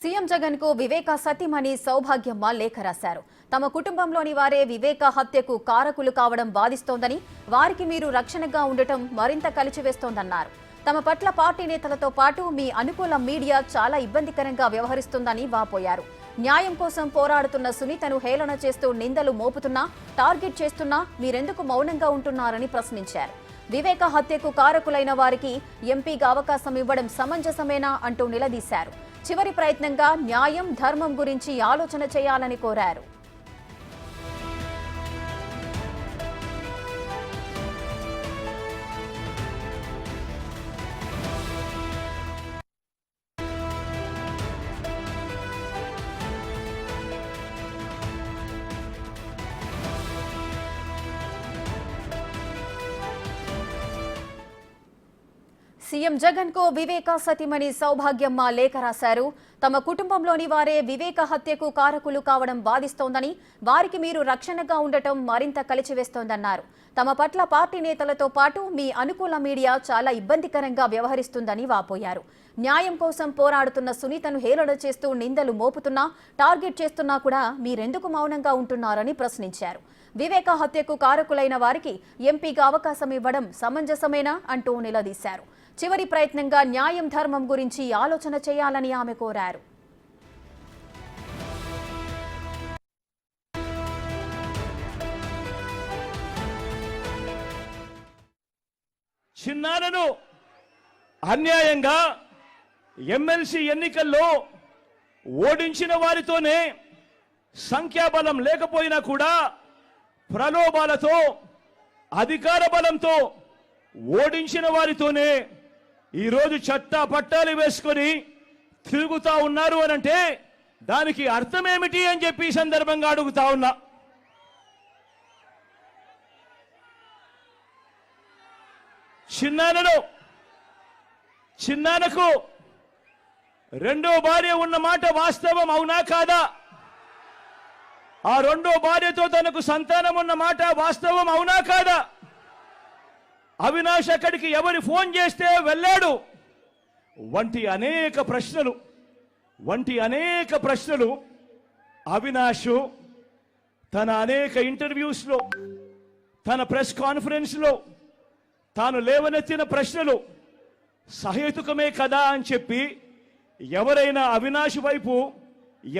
CM Jagan కు వివేక సతీమణి సౌభాగ్యమ్మ లేఖ రాశారు. తమ కుటుంబంలోని వారే వివేక హత్యకు కారకులు కావడం బాధిస్తోందని, వారికి మీరు రక్షణగా ఉండటం మరింత కలిచివేస్తోందన్నారు. తమ పట్ల పార్టీ నేతలతో పాటు మీ అనుకూల మీడియా చాలా ఇబ్బందికరంగా వ్యవహరిస్తుందని వాపోయారు. న్యాయం కోసం పోరాడుతున్న సునీతను హేళన చేస్తూ నిందలు మోపుతున్నా, టార్గెట్ చేస్తున్నా మీరెందుకు మౌనంగా ఉంటున్నారని ప్రశ్నించారు. వివేక హత్యకు కారకులైన వారికి ఎంపీగా అవకాశం ఇవ్వడం సమంజసమేనా అంటూ నిలదీశారు. చివరి ప్రయత్నంగా న్యాయం, ధర్మం గురించి ఆలోచన చేయాలని కోరారు. సీఎం జగన్ కు వివేక సతీమణి సౌభాగ్యమ్మ లేఖ రాశారు. తమ కుటుంబంలోని వారే వివేక హత్యకు కారకులు కావడం బాధిస్తోందని, వారికి మీరు రక్షణగా ఉండటం మరింత కలిచివేస్తోందన్నారు. తమ పట్ల పార్టీ నేతలతో పాటు మీ అనుకూల మీడియా చాలా ఇబ్బందికరంగా వ్యవహరిస్తుందని వాపోయారు. న్యాయం కోసం పోరాడుతున్న సునీతను హేళన చేస్తూ నిందలు మోపుతున్నా, టార్గెట్ చేస్తున్నా కూడా మీరెందుకు మౌనంగా ఉంటున్నారని ప్రశ్నించారు. వివేక హత్యకు కారకులైన వారికి ఎంపీగా అవకాశం ఇవ్వడం సమంజసమేనా అంటూ నిలదీశారు. చివరి ప్రయత్నంగా న్యాయం, ధర్మం గురించి ఆలోచన చేయాలని ఆమె కోరారు. చిన్నారను అన్యాయంగా ఎమ్మెల్సీ ఎన్నికల్లో ఓడించిన వారితోనే సంఖ్యాబలం లేకపోయినా కూడా ప్రలోభాలతో, అధికార బలంతో ఓడించిన వారితోనే ఈరోజు చట్టా పట్టాలు వేసుకొని తిరుగుతా ఉన్నారు అనంటే దానికి అర్థమేమిటి అని చెప్పి ఈ సందర్భంగా అడుగుతా ఉన్నా. చిన్నానకు రెండో భార్య ఉన్న మాట వాస్తవం అవునా కాదా? ఆ రెండో భార్యతో తనకు సంతానం ఉన్న మాట వాస్తవం అవునా కాదా? అవినాష్ అక్కడికి ఎవరి ఫోన్ చేస్తే వెళ్ళాడు వంటి అనేక ప్రశ్నలు అవినాష్ తన అనేక ఇంటర్వ్యూస్లో, తన ప్రెస్ కాన్ఫరెన్స్లో తాను లేవనెత్తిన ప్రశ్నలు సహేతుకమే కదా అని చెప్పి ఎవరైనా అవినాష్ వైపు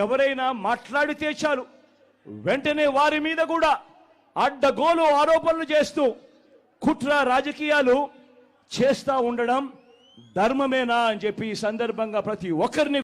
ఎవరైనా మాట్లాడితే చాలు వెంటనే వారి మీద కూడా అడ్డగోలు ఆరోపణలు చేస్తూ కుట్ర రాజకీయాలు చేస్తా ఉండడం ధర్మమేనా అని చెప్పి ఈ సందర్భంగా ప్రతి ఒక్కరిని